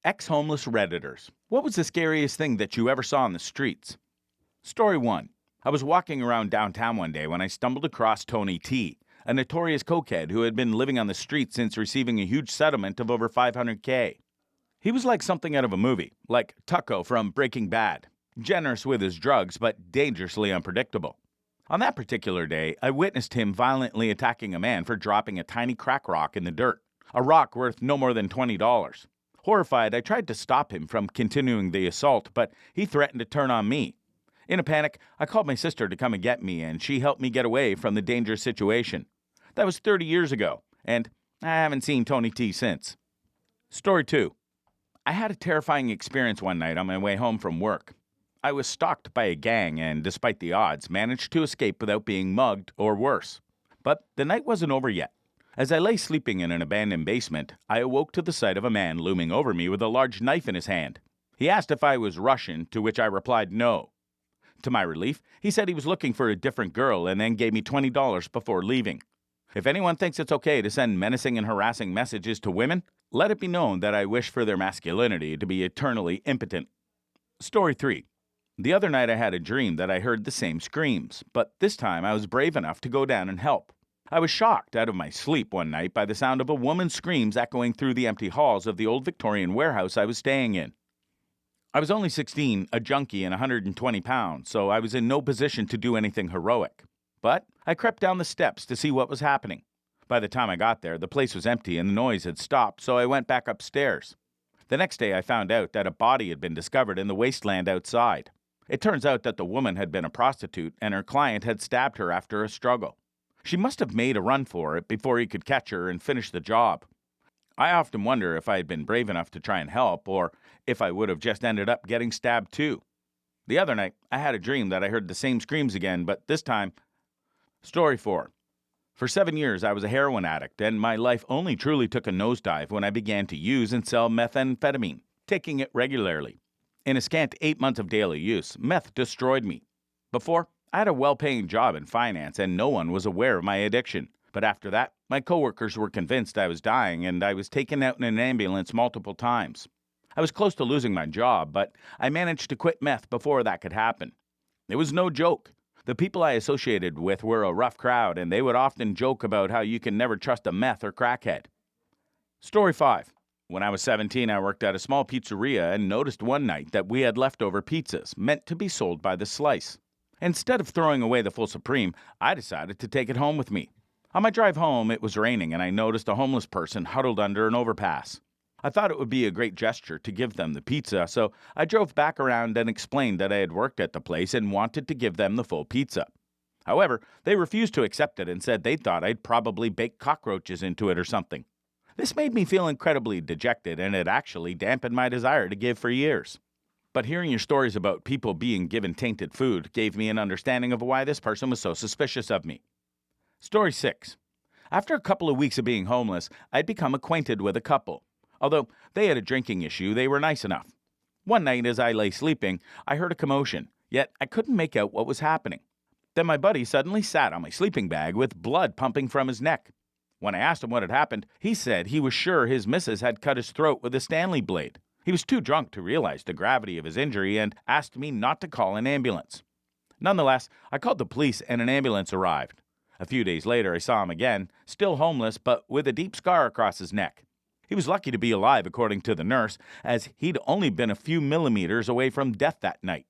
Ex-homeless Redditors. What was the scariest thing that you ever saw in the streets? Story 1. I was walking around downtown one day when I stumbled across Tony T, a notorious cokehead who had been living on the street since receiving a huge settlement of over 500K. He was like something out of a movie, like Tucko from Breaking Bad, generous with his drugs but dangerously unpredictable. On that particular day, I witnessed him violently attacking a man for dropping a tiny crack rock in the dirt, a rock worth no more than $20. Horrified, I tried to stop him from continuing the assault, but he threatened to turn on me. In a panic, I called my sister to come and get me, and she helped me get away from the dangerous situation. That was 30 years ago, and I haven't seen Tony T since. Story 2. I had a terrifying experience one night on my way home from work. I was stalked by a gang and, despite the odds, managed to escape without being mugged or worse. But the night wasn't over yet. As I lay sleeping in an abandoned basement, I awoke to the sight of a man looming over me with a large knife in his hand. He asked if I was Russian, to which I replied no. To my relief, he said he was looking for a different girl and then gave me $20 before leaving. If anyone thinks it's okay to send menacing and harassing messages to women, let it be known that I wish for their masculinity to be eternally impotent. Story 3. The other night I had a dream that I heard the same screams, but this time I was brave enough to go down and help. I was shocked out of my sleep one night by the sound of a woman's screams echoing through the empty halls of the old Victorian warehouse I was staying in. I was only 16, a junkie, and 120 pounds, so I was in no position to do anything heroic. But I crept down the steps to see what was happening. By the time I got there, the place was empty and the noise had stopped, so I went back upstairs. The next day I found out that a body had been discovered in the wasteland outside. It turns out that the woman had been a prostitute and her client had stabbed her after a struggle. She must have made a run for it before he could catch her and finish the job. I often wonder if I had been brave enough to try and help, or if I would have just ended up getting stabbed too. The other night, I had a dream that I heard the same screams again, but this time... Story 4. For 7 years, I was a heroin addict, and my life only truly took a nosedive when I began to use and sell methamphetamine, taking it regularly. In a scant 8 months of daily use, meth destroyed me. Before, I had a well-paying job in finance and no one was aware of my addiction. But after that, my coworkers were convinced I was dying and I was taken out in an ambulance multiple times. I was close to losing my job, but I managed to quit meth before that could happen. It was no joke. The people I associated with were a rough crowd and they would often joke about how you can never trust a meth or crackhead. Story 5. When I was 17, I worked at a small pizzeria and noticed one night that we had leftover pizzas meant to be sold by the slice. Instead of throwing away the full Supreme, I decided to take it home with me. On my drive home, it was raining and I noticed a homeless person huddled under an overpass. I thought it would be a great gesture to give them the pizza, so I drove back around and explained that I had worked at the place and wanted to give them the full pizza. However, they refused to accept it and said they thought I'd probably baked cockroaches into it or something. This made me feel incredibly dejected and it actually dampened my desire to give for years. But hearing your stories about people being given tainted food gave me an understanding of why this person was so suspicious of me. Story 6. After a couple of weeks of being homeless, I'd become acquainted with a couple. Although they had a drinking issue, they were nice enough. One night as I lay sleeping, I heard a commotion, yet I couldn't make out what was happening. Then my buddy suddenly sat on my sleeping bag with blood pumping from his neck. When I asked him what had happened, he said he was sure his missus had cut his throat with a Stanley blade. He was too drunk to realize the gravity of his injury and asked me not to call an ambulance. Nonetheless, I called the police and an ambulance arrived. A few days later, I saw him again, still homeless but with a deep scar across his neck. He was lucky to be alive, according to the nurse, as he'd only been a few millimeters away from death that night.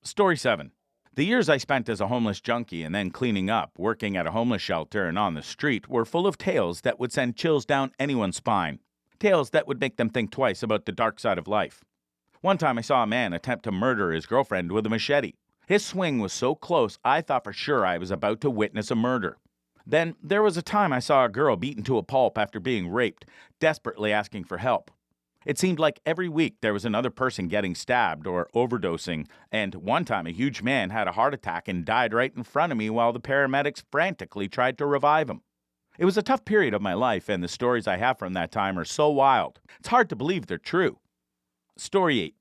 Story 7. The years I spent as a homeless junkie and then cleaning up, working at a homeless shelter and on the street were full of tales that would send chills down anyone's spine. Tales that would make them think twice about the dark side of life. One time I saw a man attempt to murder his girlfriend with a machete. His swing was so close I thought for sure I was about to witness a murder. Then there was a time I saw a girl beaten to a pulp after being raped, desperately asking for help. It seemed like every week there was another person getting stabbed or overdosing, and one time a huge man had a heart attack and died right in front of me while the paramedics frantically tried to revive him. It was a tough period of my life, and the stories I have from that time are so wild. It's hard to believe they're true. Story 8.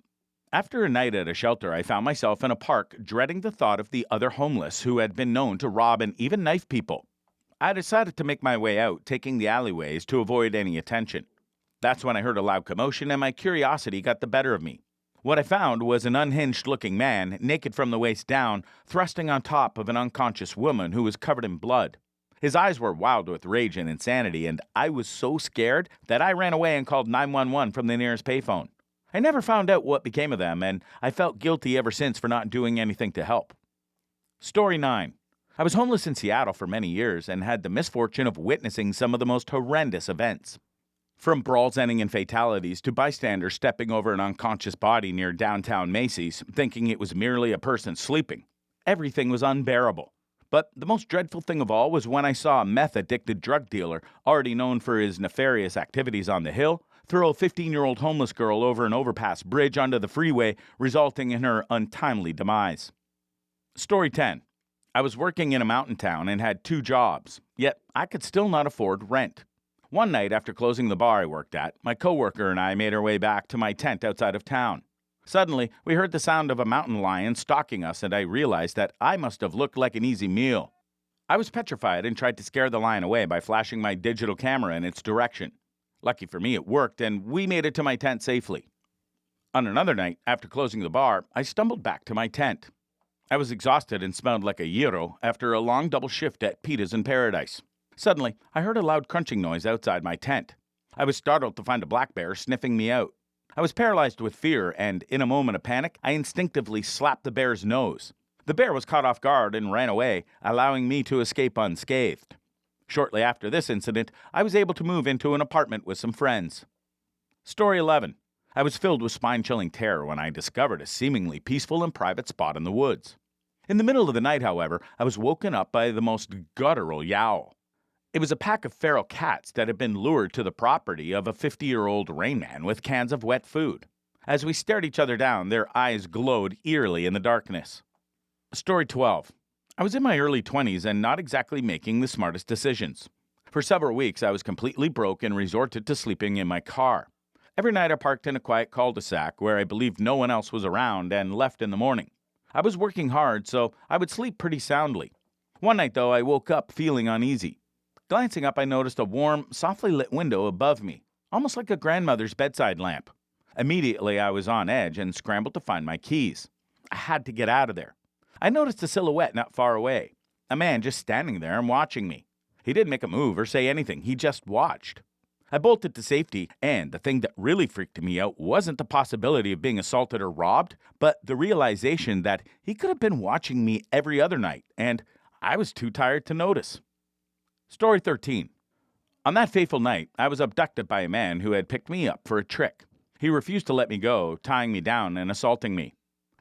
After a night at a shelter, I found myself in a park dreading the thought of the other homeless who had been known to rob and even knife people. I decided to make my way out, taking the alleyways to avoid any attention. That's when I heard a loud commotion and my curiosity got the better of me. What I found was an unhinged-looking man, naked from the waist down, thrusting on top of an unconscious woman who was covered in blood. His eyes were wild with rage and insanity, and I was so scared that I ran away and called 911 from the nearest payphone. I never found out what became of them, and I felt guilty ever since for not doing anything to help. Story 9. I was homeless in Seattle for many years and had the misfortune of witnessing some of the most horrendous events. From brawls ending in fatalities to bystanders stepping over an unconscious body near downtown Macy's, thinking it was merely a person sleeping. Everything was unbearable. But the most dreadful thing of all was when I saw a meth-addicted drug dealer, already known for his nefarious activities on the Hill, throw a 15-year-old homeless girl over an overpass bridge onto the freeway, resulting in her untimely demise. Story 10. I was working in a mountain town and had 2 jobs, yet I could still not afford rent. One night after closing the bar I worked at, my coworker and I made our way back to my tent outside of town. Suddenly, we heard the sound of a mountain lion stalking us, and I realized that I must have looked like an easy meal. I was petrified and tried to scare the lion away by flashing my digital camera in its direction. Lucky for me, it worked, and we made it to my tent safely. On another night, after closing the bar, I stumbled back to my tent. I was exhausted and smelled like a gyro after a long double shift at Pita's in Paradise. Suddenly, I heard a loud crunching noise outside my tent. I was startled to find a black bear sniffing me out. I was paralyzed with fear, and in a moment of panic, I instinctively slapped the bear's nose. The bear was caught off guard and ran away, allowing me to escape unscathed. Shortly after this incident, I was able to move into an apartment with some friends. Story 11. I was filled with spine-chilling terror when I discovered a seemingly peaceful and private spot in the woods. In the middle of the night, however, I was woken up by the most guttural yowl. It was a pack of feral cats that had been lured to the property of a 50-year-old Rain Man with cans of wet food. As we stared each other down, their eyes glowed eerily in the darkness. Story 12. I was in my early 20s and not exactly making the smartest decisions. For several weeks, I was completely broke and resorted to sleeping in my car. Every night I parked in a quiet cul-de-sac where I believed no one else was around and left in the morning. I was working hard, so I would sleep pretty soundly. One night, though, I woke up feeling uneasy. Glancing up, I noticed a warm, softly lit window above me, almost like a grandmother's bedside lamp. Immediately, I was on edge and scrambled to find my keys. I had to get out of there. I noticed a silhouette not far away, a man just standing there and watching me. He didn't make a move or say anything, he just watched. I bolted to safety, and the thing that really freaked me out wasn't the possibility of being assaulted or robbed, but the realization that he could have been watching me every other night, and I was too tired to notice. Story 13. On that fateful night, I was abducted by a man who had picked me up for a trick. He refused to let me go, tying me down and assaulting me.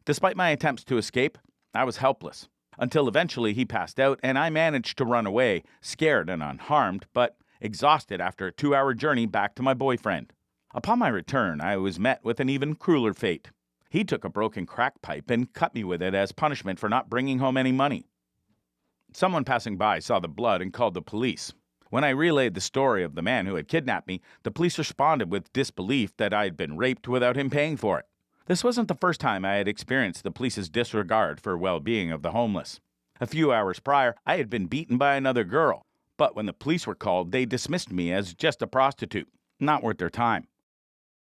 Despite my attempts to escape, I was helpless, until eventually he passed out and I managed to run away, scared and unharmed, but exhausted after a 2-hour journey back to my boyfriend. Upon my return, I was met with an even crueler fate. He took a broken crack pipe and cut me with it as punishment for not bringing home any money. Someone passing by saw the blood and called the police. When I relayed the story of the man who had kidnapped me, the police responded with disbelief that I had been raped without him paying for it. This wasn't the first time I had experienced the police's disregard for well-being of the homeless. A few hours prior, I had been beaten by another girl. But when the police were called, they dismissed me as just a prostitute, not worth their time.